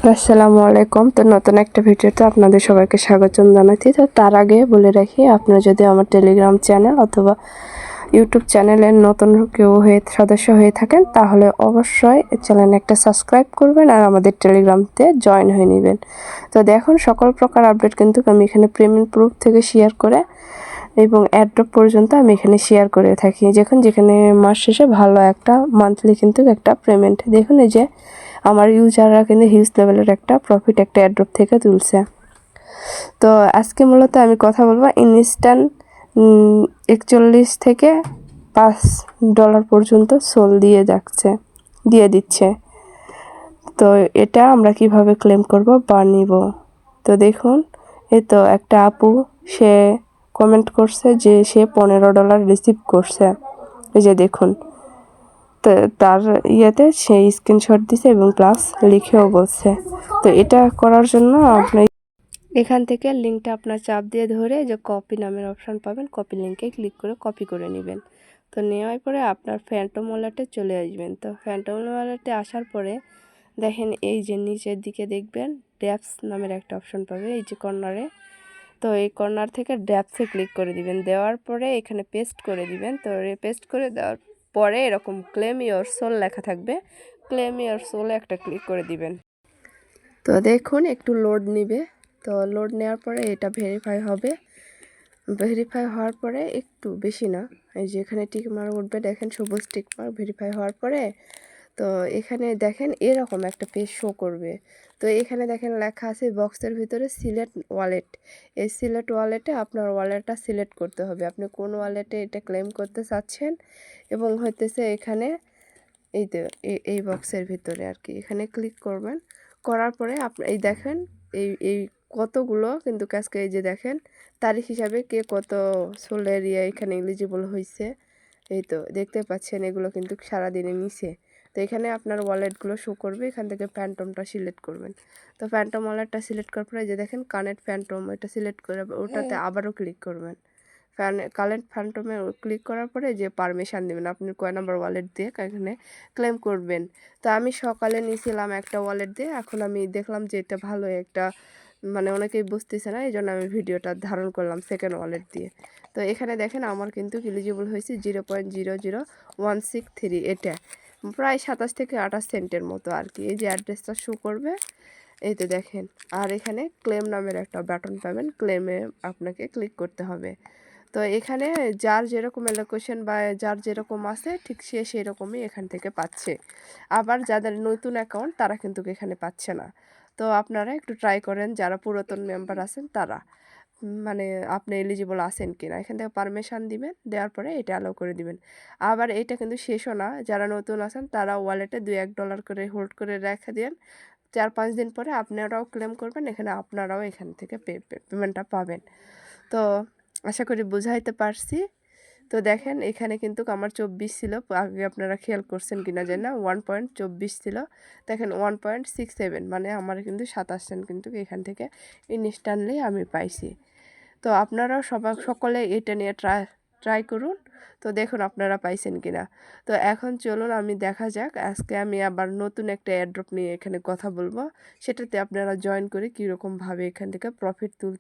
আসসালামু আলাইকুম। তো নতুন একটা ভিডিওতে আপনাদের সবাইকে স্বাগতম জানাচ্ছি। তো তার আগে বলে রাখি, আপনারা যদি আমার টেলিগ্রাম চ্যানেল অথবা ইউটিউব চ্যানেলের নতুন কেউ সদস্য হয়ে থাকেন, তাহলে অবশ্যই চ্যানেলে একটা সাবস্ক্রাইব করবেন আর আমাদের টেলিগ্রামতে জয়েন হয়ে নেবেন। তো দেখুন, সকল প্রকার আপডেট কিন্তু আমি এখানে পেমেন্ট প্রুফ থেকে শেয়ার করে এবং অ্যাড্রপ পর্যন্ত আমি এখানে শেয়ার করে থাকি। যেখানে মাস শেষে ভালো একটা মান্থলি কিন্তু একটা পেমেন্ট, দেখুন এই যে আমার ইউজাররা কিন্তু হিউজ লেভেলের একটা প্রফিট একটা অ্যাড্রপ থেকে তুলছে। তো আজকে মূলত আমি কথা বলবো ইনস্ট্যান্ট 41 থেকে $5 পর্যন্ত সোল দিয়ে দিচ্ছে। তো এটা আমরা কিভাবে ক্লেম করব বা নিব। তো দেখুন, এই তো একটা আপু সে কমেন্ট করছে যে সে $15 রিসিভ করছে। এই যে দেখুন, তো তার ইয়েতে সে স্ক্রিনশট দিছে এবং প্লাস লিখেও বলছে। তো এটা করার জন্য আপনি এখান থেকে লিঙ্কটা আপনার চাপ দিয়ে ধরে যে কপি নামের অপশান পাবেন, কপি লিঙ্কে ক্লিক করে কপি করে নেবেন। তো নেওয়ার পরে আপনার ফ্যান্টম ওয়ালেটে চলে আসবেন। তো ফ্যান্টম ওয়ালেটে আসার পরে দেখেন এই যে নিচের দিকে দেখবেন ড্যাপস নামের একটা অপশান পাবে এই যে কর্নারে। তো এই কর্নার থেকে ড্যাপসে ক্লিক করে দিবেন, দেওয়ার পরে এখানে পেস্ট করে দিবেন। তো পেস্ট করে দেওয়ার পরে এরকম ক্লেম ইওর সোল লেখা থাকবে, ক্লেম ইওর সোলে একটা ক্লিক করে দিবেন। তো দেখুন একটু লোড নিবে। তো লোড নেওয়ার পরে এটা ভেরিফাই হবে। ভেরিফাই হওয়ার পরে একটু বেশি না, এই যে এখানে টিক মার্ক উঠবে, দেখেন সবুজ টিক মার্ক। ভেরিফাই হওয়ার পরে তো এখানে দেখেন এরকম একটা পেজ শো করবে। তো এখানে দেখেন লেখা আছে বক্সের ভিতরে সিলেক্ট ওয়ালেট। এই সিলেক্ট ওয়ালেটে আপনার ওয়ালেটটা সিলেক্ট করতে হবে, আপনি কোন ওয়ালেটে এটা ক্লেম করতে চাচ্ছেন। এবং হইতেছে এখানে এই তো এই বক্সের ভিতরে আর কি, এখানে ক্লিক করবেন। করার পরে আপনি এই দেখেন এই কতগুলো কিন্তু আজকে এই যে দেখেন তারিখ হিসাবে কে কত সোলের এখানে এলিজিবল হয়েছে। এই তো দেখতে পাচ্ছেন এগুলো কিন্তু সারাদিনে নিচে। তো এখানে আপনার ওয়ালেটগুলো শো করবে, এখান থেকে ফ্যান্টমটা সিলেক্ট করবেন। তো ফ্যান্টম ওয়ালেটটা সিলেক্ট করার পরে যে দেখেন কানেক্ট ফ্যান্টম, এটা সিলেক্ট করে ওটাতে আবারও ক্লিক করবেন। কারেন্ট ফ্যান্টমে ক্লিক করার পরে যে পারমিশন দেবেন আপনি কয় নাম্বার ওয়ালেট দিয়ে এখানে ক্লেম করবেন। তো আমি সকালে নিয়েছিলাম একটা ওয়ালেট দিয়ে, এখন আমি দেখলাম যে এটা ভালো একটা মানে অনেকেই বুঝতেছে না, এই জন্য আমি ভিডিওটা ধারণ করলাম সেকেন্ড ওয়ালেট দিয়ে। তো এখানে দেখেন আমার কিন্তু এলিজিবল হয়েছে 0.00163, এটা প্রায় 27 থেকে 28 সেন্টের মতো আর কি। এই যে অ্যাড্রেসটা শো করবে, এই তো দেখেন। আর এখানে ক্লেম নামের একটা বাটন পাবেন, ক্লেমে আপনাকে ক্লিক করতে হবে। তো এখানে যার যেরকম অ্যালোকেশন বা যার যেরকম আছে ঠিক সে সেরকমই এখান থেকে পাচ্ছে। আবার যাদের নতুন অ্যাকাউন্ট তারা কিন্তু এখানে পাচ্ছে না। তো আপনারা একটু ট্রাই করেন, যারা পুরাতন মেম্বার আছেন তারা মানে আপনি এলিজিবল আছেন কিনা, এখান থেকে পারমিশন দিবেন, দেওয়ার পরে এটা অ্যালাউ করে দিবেন। আবার এটা কিন্তু শেষও না, যারা নতুন আছেন তারা ওয়ালেটে $2-1 করে হোল্ড করে রেখে দিন। 4-5 দিন পরে আপনারাও ক্লেম করবেন, এখানে আপনারাও এখান থেকে পেমেন্টটা পাবেন। তো আশা করি বুঝাইতে পারছি। তো দেখেন এখানে কিন্তু আমার 24 ছিল, আগে আপনারা খেয়াল করছেন কিনা জানি না, 1.24 ছিল। দেখেন 1.67, মানে আমার কিন্তু 27 সেন্ট কিন্তু এখান থেকে ইনস্ট্যান্টলি আমি পাইছি। তো আপনারাও সকলে এটা নিয়ে ট্রাই করুন। তো দেখুন আপনারা পাইছেন কিনা। তো এখন চলুন আমি দেখা যাক, আজকে আমি আবার নতুন একটা এয়ারড্রপ নিয়ে এখানে কথা বলবো, সেটাতে আপনারা জয়েন করে কীরকমভাবে এখান থেকে প্রফিট তুলতে